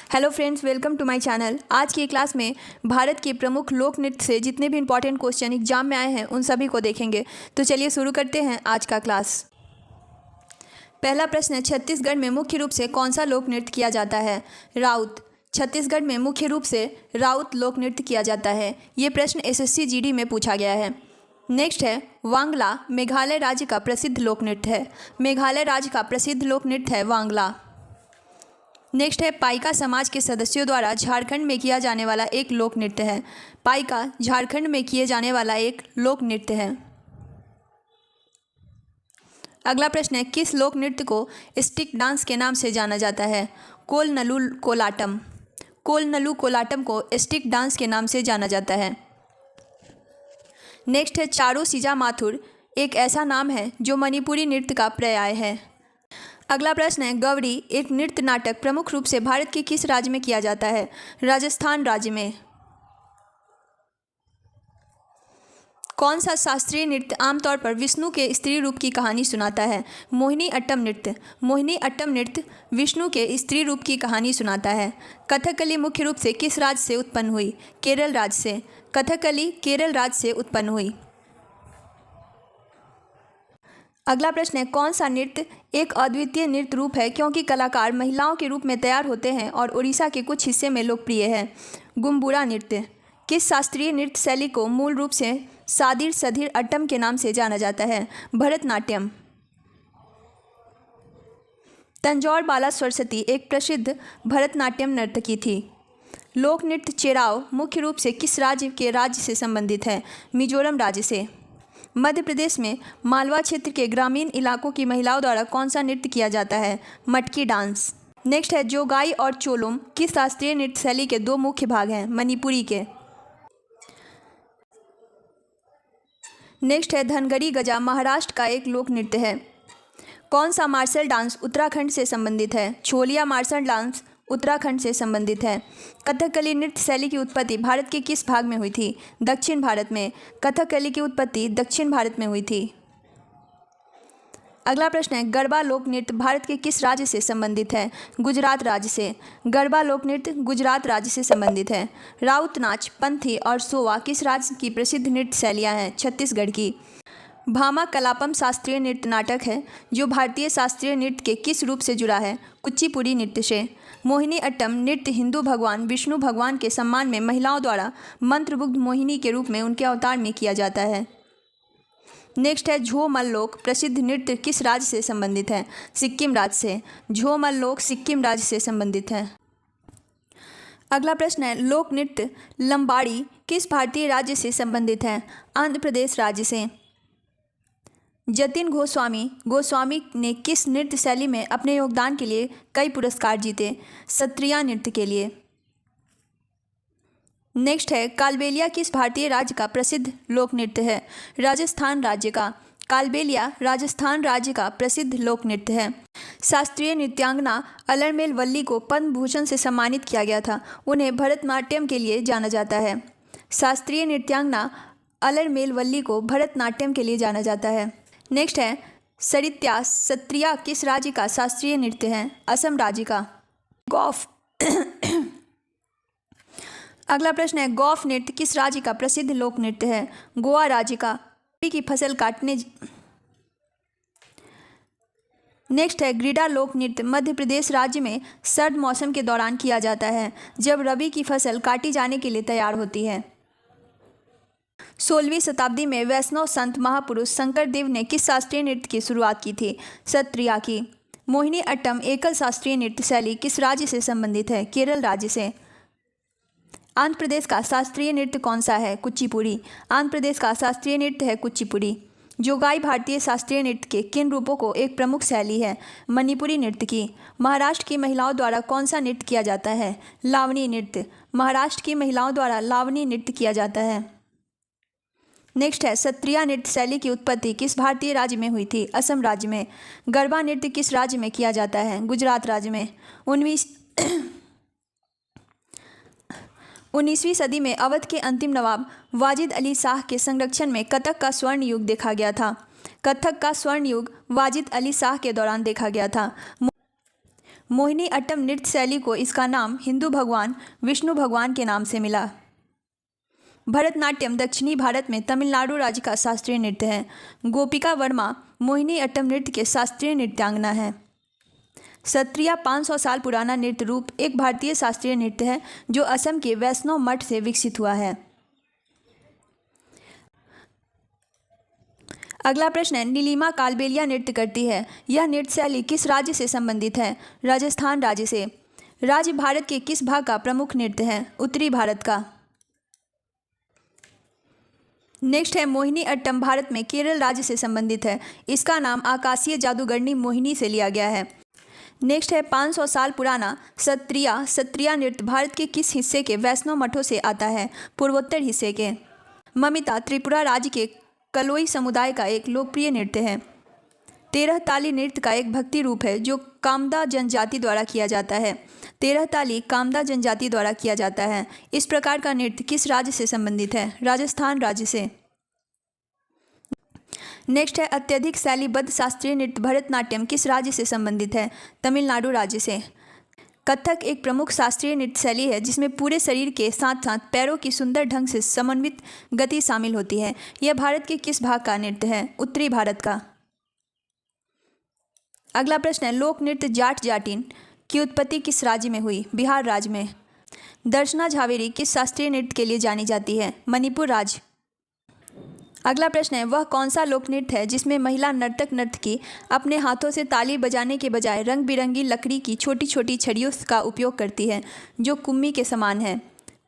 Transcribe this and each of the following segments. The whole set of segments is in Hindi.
Hello friends, welcome to my channel. आज की क्लास में भारत के प्रमुख लोक नृत्य से जितने भी इंपॉर्टेंट क्वेश्चन एग्जाम में आए हैं उन सभी को देखेंगे। तो चलिए शुरू करते हैं आज का क्लास। पहला प्रश्न है, छत्तीसगढ़ में मुख्य रूप से कौन सा लोक नृत्य किया जाता है? राउत। छत्तीसगढ़ में मुख्य रूप से राउत लोक नृत्य किया जाता है। ये प्रश्न एसएससी जीडी में पूछा गया है। नेक्स्ट है, वांगला मेघालय राज्य का प्रसिद्ध लोक नृत्य है। मेघालय राज्य का प्रसिद्ध लोक नृत्य है वांगला। नेक्स्ट है, पाइका समाज के सदस्यों द्वारा झारखंड में किया जाने वाला एक लोक नृत्य है। पाइका झारखंड में किए जाने वाला एक लोक नृत्य है। अगला प्रश्न है, किस लोक नृत्य को स्टिक डांस के नाम से जाना जाता है? कोलनलू कोलाटम। कोलनलू कोलाटम को स्टिक डांस के नाम से जाना जाता है। नेक्स्ट है, चारू सीजा माथुर एक ऐसा नाम है जो मणिपुरी नृत्य का पर्याय है। अगला प्रश्न है, गवरी एक नृत्य नाटक प्रमुख रूप से भारत के किस राज्य में किया जाता है? राजस्थान राज्य में। कौन सा शास्त्रीय नृत्य आमतौर पर विष्णु के स्त्री रूप की कहानी सुनाता है? मोहिनी अट्टम नृत्य। मोहिनी अट्टम नृत्य विष्णु के स्त्री रूप की कहानी सुनाता है। कथकली मुख्य रूप से किस राज्य से उत्पन्न हुई? केरल राज्य से। कथकली केरल राज्य से उत्पन्न हुई। अगला प्रश्न है, कौन सा नृत्य एक अद्वितीय नृत्य रूप है क्योंकि कलाकार महिलाओं के रूप में तैयार होते हैं और उड़ीसा के कुछ हिस्से में लोकप्रिय है? गुम्बुरा नृत्य। किस शास्त्रीय नृत्य शैली को मूल रूप से सादिर सधीर अट्टम के नाम से जाना जाता है? भरतनाट्यम। तंजौर बाला सरस्वती एक प्रसिद्ध भरतनाट्यम नर्तकी थी। लोक नृत्य चेराव मुख्य रूप से किस राज्य से संबंधित है? मिजोरम राज्य से। मध्य प्रदेश में मालवा क्षेत्र के ग्रामीण इलाकों की महिलाओं द्वारा कौन सा नृत्य किया जाता है? मटकी डांस। नेक्स्ट है, जोगाई और चोलुम किस शास्त्रीय नृत्य शैली के दो मुख्य भाग हैं? मणिपुरी के। नेक्स्ट है, धनगरी गजा महाराष्ट्र का एक लोक नृत्य है। कौन सा मार्शल डांस उत्तराखंड से संबंधित है? छोलिया मार्शल डांस उत्तराखंड से संबंधित है। कथकली नृत्य शैली की उत्पत्ति भारत के किस भाग में हुई थी? दक्षिण भारत में। कथकली की उत्पत्ति दक्षिण भारत में हुई थी। अगला प्रश्न है, गरबा लोक नृत्य भारत के किस राज्य से संबंधित है? गुजरात राज्य से। गरबा लोक नृत्य गुजरात राज्य से संबंधित है। राउत नाच, पंथी और सोवा किस राज्य की प्रसिद्ध नृत्य शैलियाँ हैं? छत्तीसगढ़ की। भामा कलापम शास्त्रीय नृत्य नाटक है जो भारतीय शास्त्रीय नृत्य के किस रूप से जुड़ा है? कुचिपुड़ी नृत्य से। मोहिनी अट्टम नृत्य हिंदू भगवान विष्णु भगवान के सम्मान में महिलाओं द्वारा मंत्रमुग्ध मोहिनी के रूप में उनके अवतार में किया जाता है। नेक्स्ट है, झो मल्लोक प्रसिद्ध नृत्य किस राज्य से संबंधित है? सिक्किम राज्य से। झो मल्लोक सिक्किम राज्य से संबंधित है। अगला प्रश्न है, लोक नृत्य लंबाड़ी किस भारतीय राज्य से संबंधित है? आंध्र प्रदेश राज्य से। जतिन गोस्वामी ने किस नृत्य शैली में अपने योगदान के लिए कई पुरस्कार जीते? सत्रिया नृत्य के लिए। नेक्स्ट है, कालबेलिया किस भारतीय राज्य का प्रसिद्ध लोक नृत्य है? राजस्थान राज्य का। कालबेलिया राजस्थान राज्य का प्रसिद्ध लोक नृत्य है। शास्त्रीय नृत्यांगना अलरमेल वल्ली को पद्म भूषण से सम्मानित किया गया था। उन्हें भरतनाट्यम के लिए जाना जाता है। शास्त्रीय नृत्यांगना अलरमेल वल्ली को भरतनाट्यम के लिए जाना जाता है। नेक्स्ट है, सरित्या सत्रिया किस राज्य का शास्त्रीय नृत्य है? असम राज्य का। गौफ। अगला प्रश्न है, गौफ नृत्य किस राज्य का प्रसिद्ध लोक नृत्य है? गोवा राज्य का। रबी की फसल काटने। नेक्स्ट है, ग्रीडा लोक नृत्य मध्य प्रदेश राज्य में सर्द मौसम के दौरान किया जाता है जब रबी की फसल काटी जाने के लिए तैयार होती है। 16वीं शताब्दी में वैष्णव संत महापुरुष शंकर देव ने किस शास्त्रीय नृत्य की शुरुआत की थी? सत्रिया की। मोहिनी अट्टम एकल शास्त्रीय नृत्य शैली किस राज्य से संबंधित है? केरल राज्य से। आंध्र प्रदेश का शास्त्रीय नृत्य कौन सा है? कुचिपुड़ी। आंध्र प्रदेश का शास्त्रीय नृत्य है कुचिपुड़ी। जोगाई भारतीय शास्त्रीय नृत्य के किन रूपों को एक प्रमुख शैली है? मणिपुरी नृत्य की। महाराष्ट्र की महिलाओं द्वारा कौन सा नृत्य किया जाता है? लावनी नृत्य। महाराष्ट्र की महिलाओं द्वारा लावनी नृत्य किया जाता है। नेक्स्ट है, सत्रिया नृत्य शैली की उत्पत्ति किस भारतीय राज्य में हुई थी? असम राज्य में। गरबा नृत्य किस राज्य में किया जाता है? गुजरात राज्य में। 19वीं सदी में अवध के अंतिम नवाब वाजिद अली शाह के संरक्षण में कथक का स्वर्ण युग देखा गया था। कथक का स्वर्ण युग वाजिद अली शाह के दौरान देखा गया था। मोहिनी अट्टम नृत्य शैली को इसका नाम हिंदू भगवान विष्णु भगवान के नाम से मिला। भरतनाट्यम दक्षिणी भारत में तमिलनाडु राज्य का शास्त्रीय नृत्य है। गोपिका वर्मा मोहिनी अट्टम नृत्य के शास्त्रीय नृत्यांगना है। सत्रिया 500 साल पुराना नृत्य रूप एक भारतीय शास्त्रीय नृत्य है जो असम के वैष्णव मठ से विकसित हुआ है। अगला प्रश्न है, नीलिमा कालबेलिया नृत्य करती है। यह नृत्य शैली किस राज्य से संबंधित है? राजस्थान राज्य से। राज्य भारत के किस भाग का प्रमुख नृत्य है? उत्तरी भारत का। नेक्स्ट है, मोहिनी अट्टम भारत में केरल राज्य से संबंधित है। इसका नाम आकाशीय जादूगरनी मोहिनी से लिया गया है। नेक्स्ट है, 500 साल पुराना सत्रिया नृत्य भारत के किस हिस्से के वैष्णव मठों से आता है? पूर्वोत्तर हिस्से के। ममिता त्रिपुरा राज्य के कलोई समुदाय का एक लोकप्रिय नृत्य है। 13 ताली नृत्य का एक भक्ति रूप है जो कामदा जनजाति द्वारा किया जाता है। 13 ताली कामदा जनजाति द्वारा किया जाता है। इस प्रकार का नृत्य किस राज्य से संबंधित है? राजस्थान राज्य से। नेक्स्ट है, अत्यधिक शैलीबद्ध शास्त्रीय नृत्य भरतनाट्यम किस राज्य से संबंधित है? तमिलनाडु राज्य से। कथक एक प्रमुख शास्त्रीय नृत्य शैली है जिसमें पूरे शरीर के साथ साथ पैरों की सुंदर ढंग से समन्वित गति शामिल होती है। यह भारत के किस भाग का नृत्य है? उत्तरी भारत का। अगला प्रश्न है, लोक नृत्य जाट जाटिन की उत्पत्ति किस राज्य में हुई? बिहार राज्य में। दर्शना झावेरी किस शास्त्रीय नृत्य के लिए जानी जाती है? मणिपुर राज्य। अगला प्रश्न है, वह कौन सा लोक नृत्य है जिसमें महिला नर्तक नर्तकी अपने हाथों से ताली बजाने के बजाय रंग बिरंगी लकड़ी की छोटी छोटी छड़ियों का उपयोग करती है जो कुम्मी के समान है?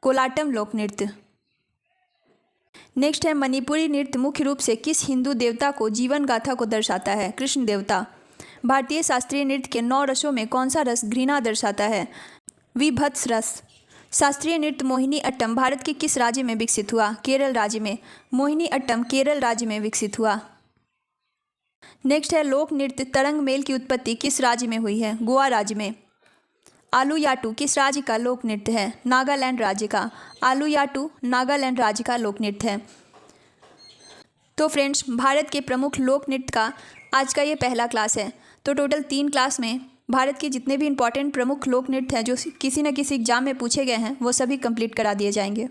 कोलाटम लोक नृत्य। नेक्स्ट है, मणिपुरी नृत्य मुख्य रूप से किस हिंदू देवता को जीवन गाथा को दर्शाता है? कृष्ण देवता। भारतीय शास्त्रीय नृत्य के 9 रसों में कौन सा रस घृणा दर्शाता है? विभत्स रस। शास्त्रीय नृत्य मोहिनी अट्टम भारत के किस राज्य में विकसित हुआ? केरल राज्य में। मोहिनी अट्टम केरल राज्य में विकसित हुआ। नेक्स्ट है, लोक नृत्य तरंग मेल की उत्पत्ति किस राज्य में हुई है? गोवा राज्य में। आलू याटू किस राज्य का लोक नृत्य है? नागालैंड राज्य का। आलू याटू नागालैंड राज्य का लोक नृत्य है। तो फ्रेंड्स, भारत के प्रमुख लोक नृत्य का आज का ये पहला क्लास है। तो टोटल 3 क्लास में भारत के जितने भी इंपॉर्टेंट प्रमुख लोक नृत्य हैं जो किसी न किसी एग्जाम में पूछे गए हैं वो सभी कंप्लीट करा दिए जाएंगे।